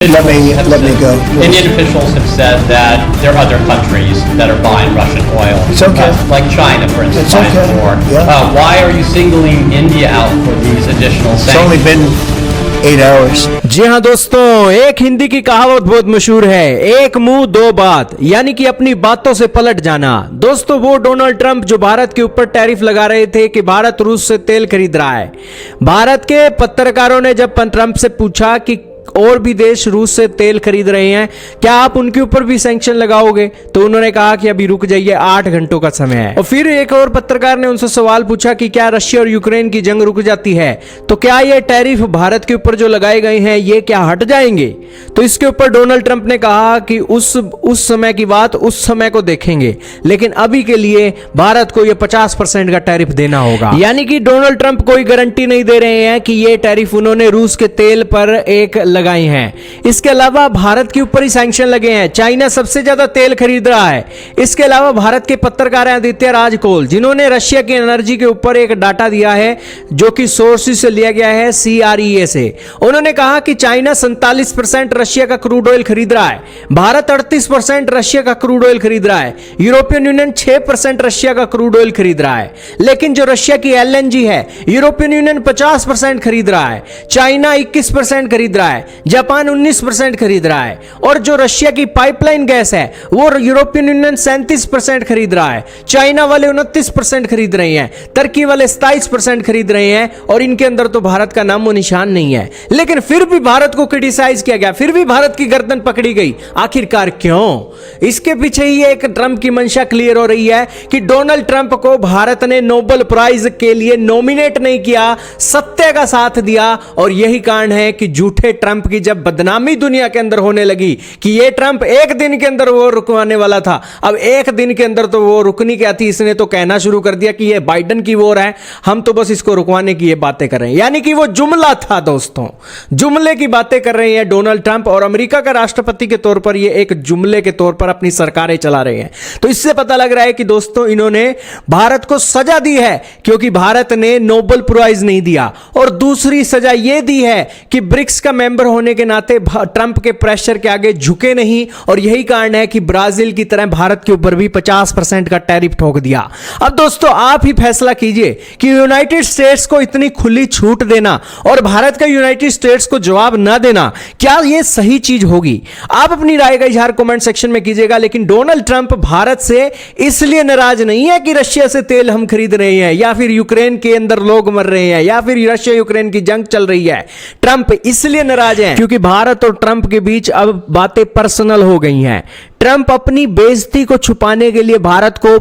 Let me go. Indian officials have said that there are other countries that are buying Russian oil. It's okay. Like China, for instance, It's buying okay. more. Yeah. Why are you singling India out for these additional It's only sanctions? been 8 hours. जी हाँ दोस्तों, एक हिंदी की कहावत बहुत मशहूर है, एक मुंह दो बात, यानी कि अपनी बातों से पलट जाना। दोस्तों, वो डोनाल्ड ट्रंप जो भारत के ऊपर टैरिफ लगा रहे थे कि भारत रूस से तेल खरीद रहा है। भारत के पत्रकारों ने जब ट्रंप से पूछा कि और भी देश रूस से तेल खरीद रहे हैं, क्या आप उनके ऊपर भी सैंक्शन लगाओगे, तो उन्होंने कहा कि अभी रुक जाइए, 8 घंटों का समय है। और फिर एक और पत्रकार ने उनसे सवाल पूछा कि क्या रशिया और यूक्रेन की जंग रुक जाती है, तो क्या ये टैरिफ भारत के ऊपर जो लगाए गए हैं ये क्या हट जाएंगे। तो इसके ऊपर डोनाल्ड ट्रंप ने कहा कि उस समय की बात उस समय को देखेंगे, लेकिन अभी के लिए भारत को ये 50% का टैरिफ देना होगा। यानी कि डोनाल्ड ट्रंप कोई गारंटी नहीं दे रहे हैं कि ये टैरिफ उन्होंने रूस के तेल पर एक लगाई हैं। इसके अलावा भारत के ऊपर ही सैंक्शन लगे हैं। चाइना सबसे ज्यादा तेल खरीद रहा है। इसके अलावा भारत के पत्रकार आदित्य राज कोल, जिन्होंने रशिया की एनर्जी के ऊपर एक डाटा दिया है जो कि सोर्सेस से लिया गया है, CREA से। उन्होंने कहा कि चाइना 47% रशिया का क्रूड ऑयल खरीद रहा है, भारत 38% रशिया का क्रूड ऑयल खरीद रहा है, यूरोपियन यूनियन 6% रशिया का क्रूड ऑयल खरीद रहा है। लेकिन जो रशिया की LNG है, यूरोपियन यूनियन 50% खरीद रहा है, चाइना 21% खरीद रहा है, जापान 19% खरीद रहा है, और जो रशिया की पाइपलाइन गैस है वो यूरोपियन यूनियन 37% खरीद रहा है, चाइना वाले 29% खरीद रहे हैं, तुर्की वाले 27% खरीद रहे हैं, और इनके अंदर तो भारत का नामो निशान नहीं है। लेकिन फिर भी भारत को क्रिटिसाइज किया गया, फिर भी भारत की गर्दन पकड़ी गई। आखिरकार क्यों? इसके पीछे ही एक ट्रंप की मंशा क्लियर हो रही है कि डोनाल्ड ट्रंप को भारत ने नोबेल प्राइज के लिए नॉमिनेट नहीं किया, सत्य का साथ दिया। और यही कारण है कि झूठे ट्रंप की जब बदनामी दुनिया के अंदर होने लगी कि ये ट्रंप एक दिन के अंदर वो रुकवाने वाला था, अब एक दिन के अंदर तो वो रुकनी क्या थी, इसने तो कहना शुरू कर दिया कि ये बाइडेन की वॉर है, हम तो बस इसको रुकवाने की ये बातें कर रहे हैं। यानी कि वो जुमला था दोस्तों, जुमले की बातें कर रहे हैं डोनाल्ड ट्रंप, और अमेरिका का राष्ट्रपति के तौर पर ये एक जुमले के तौर पर अपनी सरकारें चला रहे हैं। तो इससे पता लग रहा है कि दोस्तों इन्होंने भारत को सजा दी है क्योंकि भारत ने नोबेल प्राइज नहीं दिया, और दूसरी सजा यह दी है कि ब्रिक्स का मेंबर होने के नाते ट्रंप के प्रेशर के आगे झुके नहीं, और यही कारण है कि ब्राजील की तरह भारत के ऊपर भी 50% का टैरिफ ठोक दिया। अब दोस्तों आप ही फैसला कीजिए कि यूनाइटेड स्टेट्स को इतनी खुली छूट देना और भारत का यूनाइटेड स्टेट्स को जवाब ना देना, क्या यह सही चीज होगी? आप अपनी राय का इजहार कमेंट सेक्शन में कीजिएगा। लेकिन डोनाल्ड ट्रंप भारत से इसलिए नाराज नहीं है कि रशिया से तेल हम खरीद रहे हैं, या फिर यूक्रेन के अंदर लोग मर रहे हैं, या फिर रशिया यूक्रेन की जंग चल रही है। ट्रंप इसलिए नाराज है क्योंकि भारत और ट्रंप के बीच अब बातें पर्सनल हो गई हैं। ट्रंप अपनी बेइज्जती को छुपाने के लिए भारत को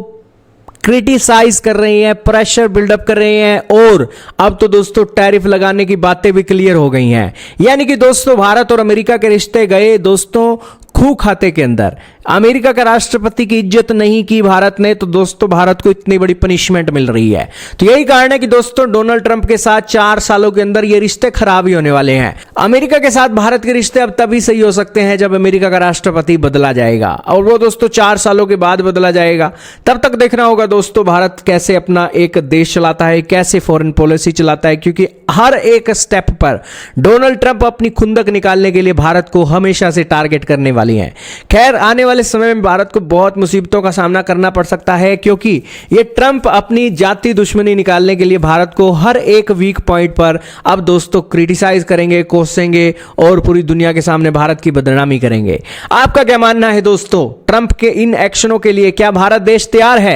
क्रिटिसाइज कर रहे हैं, प्रेशर बिल्डअप कर रहे हैं, और अब तो दोस्तों टैरिफ लगाने की बातें भी क्लियर हो गई हैं। यानी कि दोस्तों भारत और अमेरिका के रिश्ते गए दोस्तों खूह खाते के अंदर। अमेरिका का राष्ट्रपति की इज्जत नहीं की भारत ने, तो दोस्तों भारत को इतनी बड़ी पनिशमेंट मिल रही है। तो यही कारण है कि दोस्तों डोनाल्ड ट्रंप के साथ 4 सालों के अंदर ये रिश्ते खराब ही होने वाले हैं। अमेरिका के साथ भारत के रिश्ते अब तभी सही हो सकते हैं जब अमेरिका का राष्ट्रपति बदला जाएगा, और वो दोस्तों 4 सालों के बाद बदला जाएगा। तब तक देखना होगा दोस्तों भारत कैसे अपना एक देश चलाता है, कैसे फॉरेन पॉलिसी चलाता है, क्योंकि हर एक स्टेप पर डोनाल्ड ट्रंप अपनी खुंदक निकालने के लिए भारत को हमेशा से टारगेट करने वाली हैं। खैर आने वाले समय में भारत को बहुत मुसीबतों का सामना करना पड़ सकता है, क्योंकि ये ट्रंप अपनी जाति दुश्मनी निकालने के लिए भारत को हर एक वीक पॉइंट पर अब दोस्तों क्रिटिसाइज करेंगे, कोसेंगे, और पूरी दुनिया के सामने भारत की बदनामी करेंगे। आपका क्या मानना है दोस्तों ट्रंप के इन एक्शनों के लिए? क्या भारत देश तैयार है?